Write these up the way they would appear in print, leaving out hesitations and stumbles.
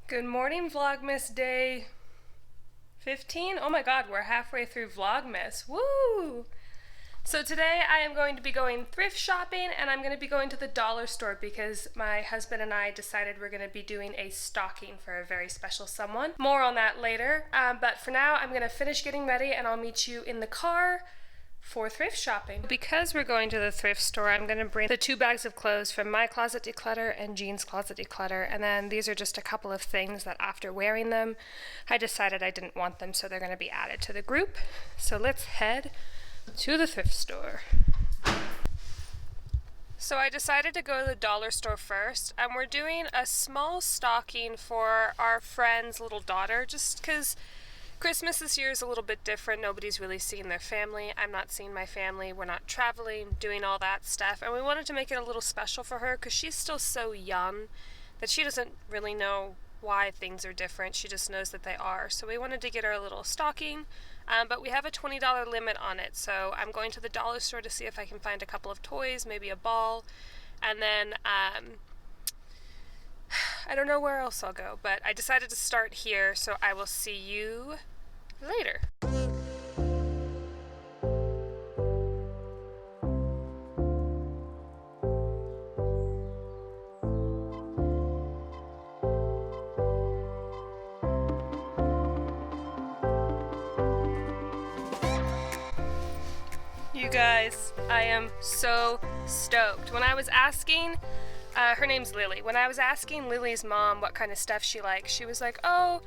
Good morning, Vlogmas day 15. Oh my god, we're halfway through Vlogmas. Woo! So today I am going to be going thrift shopping, and I'm going to be going to the dollar store because my husband and I decided we're going to be doing a stocking for a very special someone. More on that later, but for now I'm going to finish getting ready and I'll meet you in the car for thrift shopping. Because we're going to the thrift store, I'm going to bring the 2 bags of clothes from my closet declutter and Jean's closet declutter, and then these are just a couple of things that after wearing them I decided I didn't want them, so they're going to be added to the group. So let's head to the thrift store. So I decided to go to the dollar store first, and we're doing a small stocking for our friend's little daughter, just because Christmas this year is a little bit different. Nobody's really seeing their family. I'm not seeing my family. We're not traveling, doing all that stuff. And we wanted to make it a little special for her because she's still so young that she doesn't really know why things are different. She just knows that they are. So we wanted to get her a little stocking, but we have a $20 limit on it. So I'm going to the dollar store to see if I can find a couple of toys, maybe a ball, and then I don't know where else I'll go, but I decided to start here, so I will see you later. You guys, I am so stoked. When I was asking, her name's Lily. When I was asking Lily's mom what kind of stuff she likes, she was like, oh,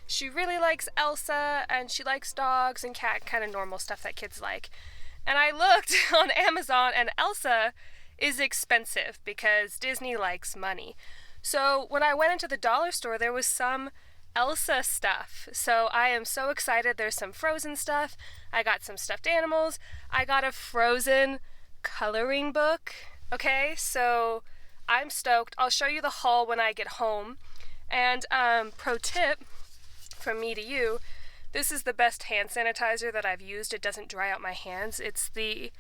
she really likes Elsa, and she likes dogs and cat, kind of normal stuff that kids like. And I looked on Amazon, and Elsa is expensive because Disney likes money. So when I went into the dollar store, there was some Elsa stuff. So I am so excited. There's some Frozen stuff. I got some stuffed animals. I got a Frozen coloring book. Okay, so I'm stoked. I'll show you the haul when I get home. And pro tip from me to you, this is the best hand sanitizer that I've used. It doesn't dry out my hands. It's the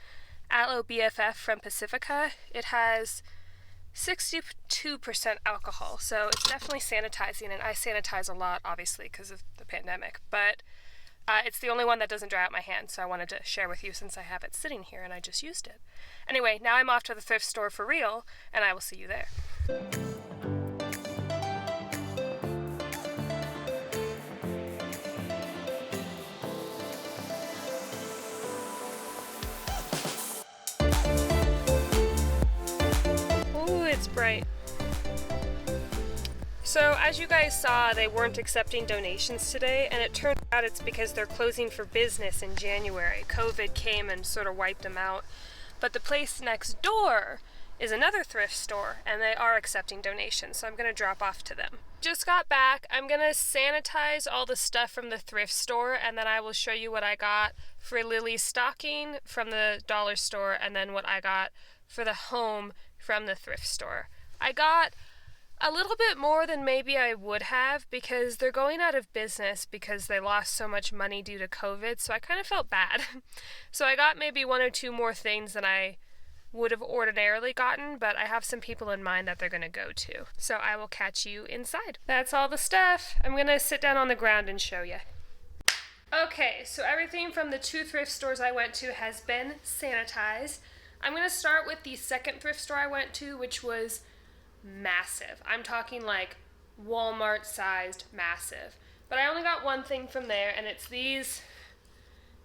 Aloe BFF from Pacifica. It has 62% alcohol, so it's definitely sanitizing, and I sanitize a lot, obviously, because of the pandemic, but it's the only one that doesn't dry out my hands, so I wanted to share with you since I have it sitting here and I just used it. Anyway, now I'm off to the thrift store for real, and I will see you there. Ooh, it's bright. So as you guys saw, they weren't accepting donations today, and it turned out it's because they're closing for business in January. COVID came and sort of wiped them out. But the place next door is another thrift store, and they are accepting donations, so I'm going to drop off to them. Just got back. I'm going to sanitize all the stuff from the thrift store, and then I will show you what I got for Lily's stocking from the dollar store, and then what I got for the home from the thrift store. I got a little bit more than maybe I would have because they're going out of business because they lost so much money due to COVID, so I kind of felt bad. So I got maybe 1 or 2 more things than I would have ordinarily gotten, but I have some people in mind that they're going to go to. So I will catch you inside. That's all the stuff. I'm going to sit down on the ground and show you. Okay, so everything from the 2 thrift stores I went to has been sanitized. I'm going to start with the second thrift store I went to, which was massive. I'm talking like Walmart sized massive. But I only got one thing from there, and it's these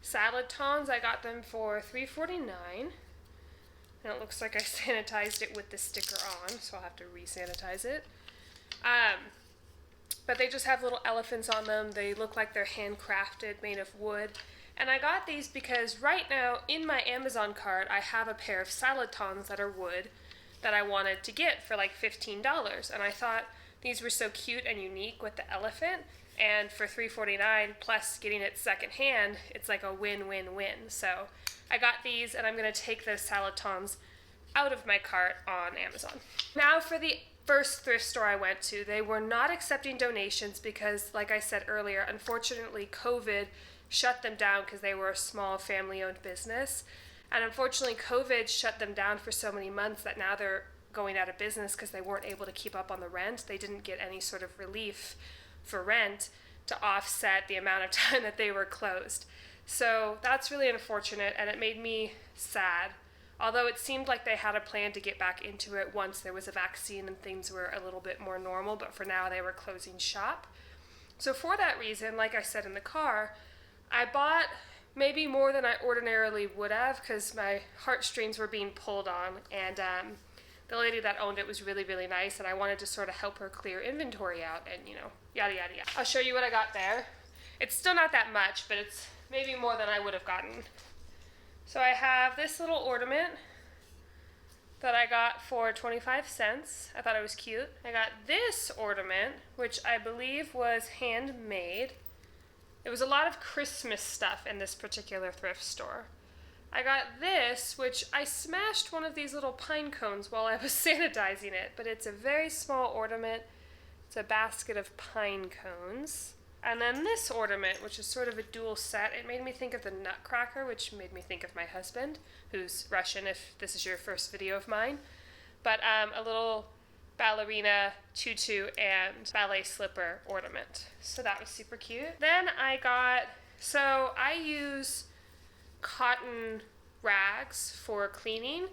salad tongs. I got them for $3.49. And it looks like I sanitized it with the sticker on, so I'll have to re-sanitize it. But they just have little elephants on them. They look like they're handcrafted, made of wood. And I got these because right now in my Amazon cart I have a pair of salad tongs that are wood that I wanted to get for like $15, and I thought these were so cute and unique with the elephant, and for $3.49 plus getting it secondhand, it's like a win-win-win. So I got these, and I'm going to take those salad tongs out of my cart on Amazon. Now for the first thrift store I went to, they were not accepting donations because, like I said earlier, unfortunately COVID shut them down because they were a small family-owned business. And unfortunately, COVID shut them down for so many months that now they're going out of business because they weren't able to keep up on the rent. They didn't get any sort of relief for rent to offset the amount of time that they were closed. So that's really unfortunate, and it made me sad. Although it seemed like they had a plan to get back into it once there was a vaccine and things were a little bit more normal, but for now they were closing shop. So for that reason, like I said in the car, I bought maybe more than I ordinarily would have because my heartstrings were being pulled on, and the lady that owned it was really, really nice, and I wanted to sort of help her clear inventory out and, you know, yada, yada, yada. I'll show you what I got there. It's still not that much, but it's maybe more than I would have gotten. So I have this little ornament that I got for 25 cents. I thought it was cute. I got this ornament, which I believe was handmade. There was a lot of Christmas stuff in this particular thrift store. I got this, which I smashed one of these little pine cones while I was sanitizing it, but it's a very small ornament. It's a basket of pine cones. And then this ornament, which is sort of a dual set, it made me think of the Nutcracker, which made me think of my husband, who's Russian if this is your first video of mine. But a little ballerina tutu and ballet slipper ornament. So that was super cute. Then I got, so I use cotton rags for cleaning,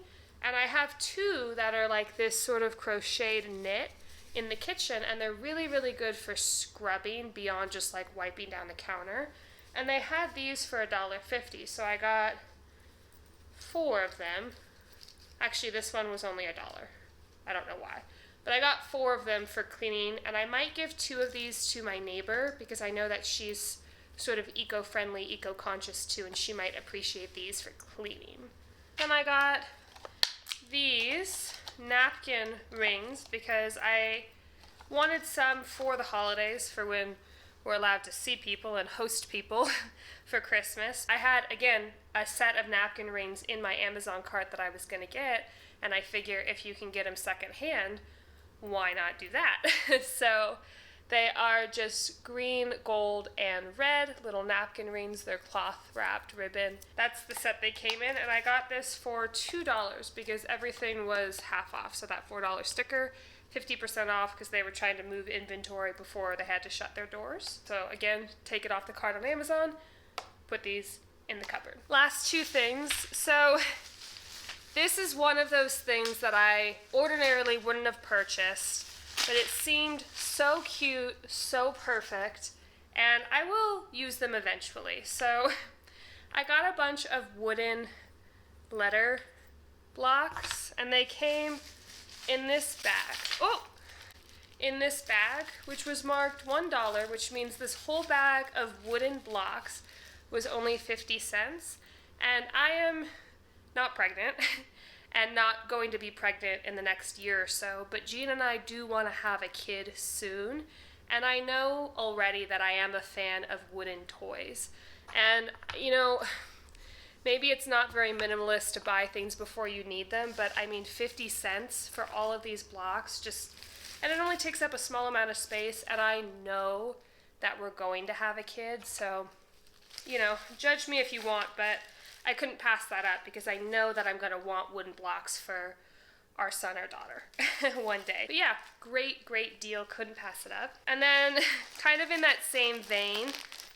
and I have two that are like this sort of crocheted knit in the kitchen, and they're really, really good for scrubbing beyond just like wiping down the counter. And they had these for $1.50, so I got 4 of them. Actually, this one was only $1. I don't know why. But I got 4 of them for cleaning, and I might give 2 of these to my neighbor because I know that she's sort of eco-friendly, eco-conscious too, and she might appreciate these for cleaning. Then I got these napkin rings because I wanted some for the holidays, for when we're allowed to see people and host people for Christmas. I had, again, a set of napkin rings in my Amazon cart that I was going to get, and I figure if you can get them secondhand, why not do that? So they are just green, gold, and red little napkin rings. They're cloth wrapped ribbon. That's the set they came in, and I got this for $2 because everything was half off. So that $4 sticker, 50% off because they were trying to move inventory before they had to shut their doors. So again, take it off the cart on Amazon, put these in the cupboard. Last 2 things. So this is one of those things that I ordinarily wouldn't have purchased, but it seemed so cute, so perfect, and I will use them eventually. So I got a bunch of wooden letter blocks, and they came in this bag. Oh! In this bag, which was marked $1, which means this whole bag of wooden blocks was only 50 cents. And I am not pregnant and not going to be pregnant in the next year or so, but Jean and I do want to have a kid soon, and I know already that I am a fan of wooden toys. And, you know, maybe it's not very minimalist to buy things before you need them, but I mean 50 cents for all of these blocks, just, and it only takes up a small amount of space, and I know that we're going to have a kid, so, you know, judge me if you want, but I couldn't pass that up because I know that I'm going to want wooden blocks for our son or daughter one day. But yeah, great, great deal. Couldn't pass it up. And then kind of in that same vein,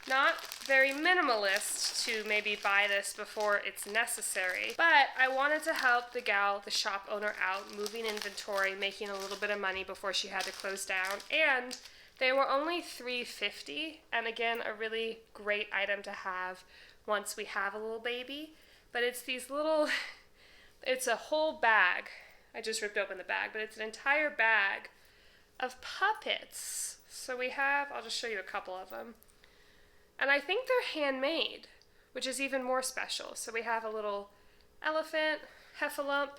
not very minimalist to maybe buy this before it's necessary, but I wanted to help the gal, the shop owner out, moving inventory, making a little bit of money before she had to close down. And they were only $3.50, and again, a really great item to have once we have a little baby. But it's these little, it's a whole bag. I just ripped open the bag, but it's an entire bag of puppets. So we have, I'll just show you a couple of them. And I think they're handmade, which is even more special. So we have a little elephant, heffalump,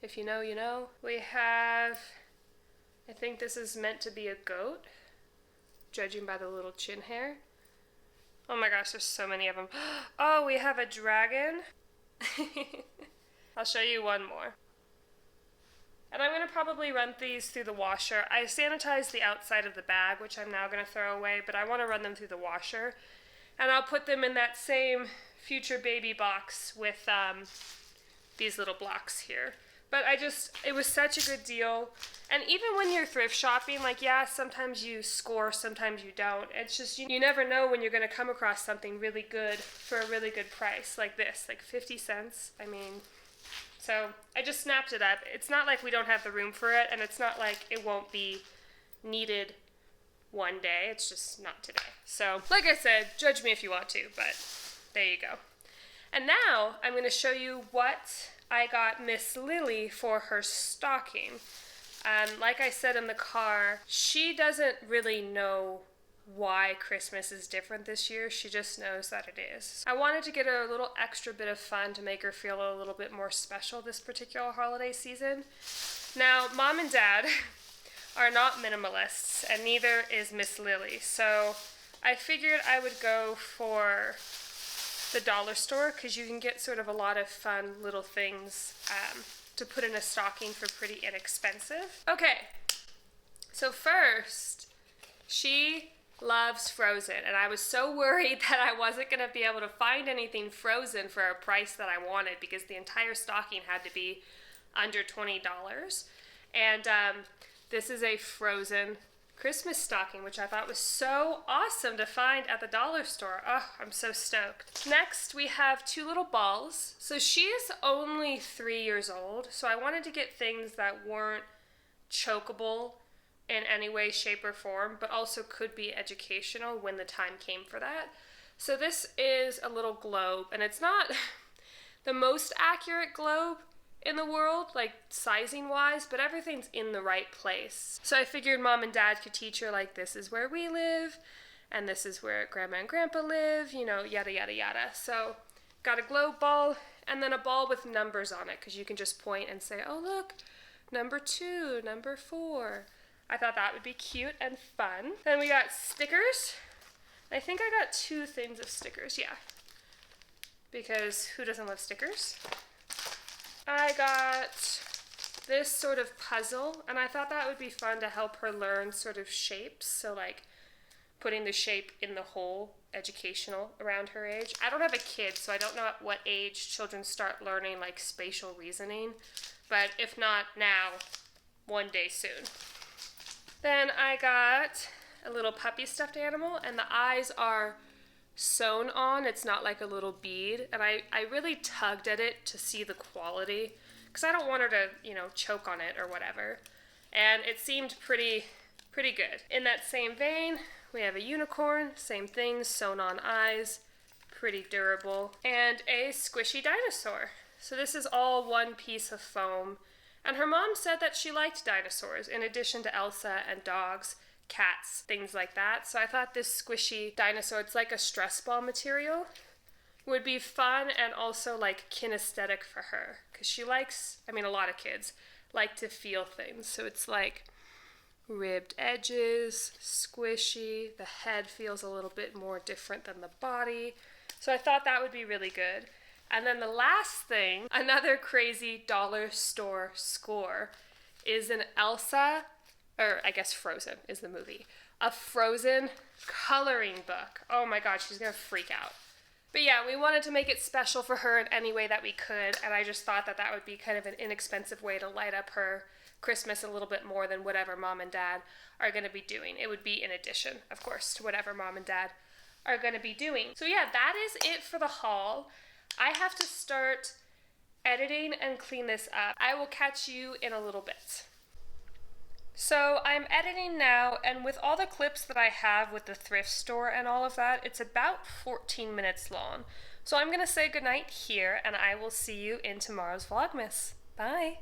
if you know, you know. We have, I think this is meant to be a goat, judging by the little chin hair. Oh my gosh, there's so many of them. Oh, we have a dragon. I'll show you one more. And I'm going to probably run these through the washer. I sanitized the outside of the bag, which I'm now going to throw away, but I want to run them through the washer. And I'll put them in that same future baby box with these little blocks here. But it was such a good deal. And even when you're thrift shopping, like, yeah, sometimes you score, sometimes you don't. It's just, you never know when you're going to come across something really good for a really good price, like this, like 50 cents. I mean, so I just snapped it up. It's not like we don't have the room for it, and it's not like it won't be needed one day. It's just not today. So, like I said, judge me if you want to, but there you go. And now I'm going to show you what I got Miss Lily for her stocking. Like I said in the car, she doesn't really know why Christmas is different this year. She just knows that it is. I wanted to get her a little extra bit of fun to make her feel a little bit more special this particular holiday season. Now, Mom and Dad are not minimalists, and neither is Miss Lily. So I figured I would go for the dollar store because you can get sort of a lot of fun little things to put in a stocking for pretty inexpensive. Okay, so first, she loves Frozen, and I was so worried that I wasn't going to be able to find anything Frozen for a price that I wanted because the entire stocking had to be under $20. And this is a Frozen Christmas stocking, which I thought was so awesome to find at the dollar store. Oh, I'm so stoked. Next, we have two little balls. So she's only 3 years old, so I wanted to get things that weren't chokeable in any way, shape, or form, but also could be educational when the time came for that. So this is a little globe, and it's not the most accurate globe in the world, like sizing wise, but everything's in the right place. So I figured Mom and Dad could teach her, like, this is where we live, and this is where Grandma and Grandpa live, you know, yada, yada, yada. So got a globe ball, and then a ball with numbers on it, because you can just point and say, oh, look, number 2, number 4. I thought that would be cute and fun. Then we got stickers. I think I got 2 things of stickers, yeah. Because who doesn't love stickers? I got this sort of puzzle, and I thought that would be fun to help her learn sort of shapes. So like putting the shape in the hole, educational around her age. I don't have a kid, so I don't know at what age children start learning like spatial reasoning, but if not now, one day soon. Then I got a little puppy stuffed animal, and the eyes are sewn on. It's not like a little bead, and I really tugged at it to see the quality because I don't want her to, you know, choke on it or whatever, and it seemed pretty good. In that same vein, we have a unicorn, same thing, sewn on eyes, pretty durable, and a squishy dinosaur. So this is all one piece of foam, and her mom said that she liked dinosaurs in addition to Elsa and dogs, cats, things like that. So I thought this squishy dinosaur, it's like a stress ball material, would be fun and also like kinesthetic for her. Because she likes, I mean a lot of kids like to feel things. So it's like ribbed edges, squishy, the head feels a little bit more different than the body. So I thought that would be really good. And then the last thing, another crazy dollar store score, is an Elsa, or I guess Frozen is the movie, a Frozen coloring book. Oh my god, she's gonna freak out. But yeah, we wanted to make it special for her in any way that we could, and I just thought that that would be kind of an inexpensive way to light up her Christmas a little bit more than whatever Mom and Dad are gonna be doing. It would be in addition, of course, to whatever Mom and Dad are gonna be doing. So yeah, that is it for the haul. I have to start editing and clean this up. I will catch you in a little bit. So I'm editing now, and with all the clips that I have with the thrift store and all of that, it's about 14 minutes long. So I'm gonna say goodnight here, and I will see you in tomorrow's Vlogmas. Bye!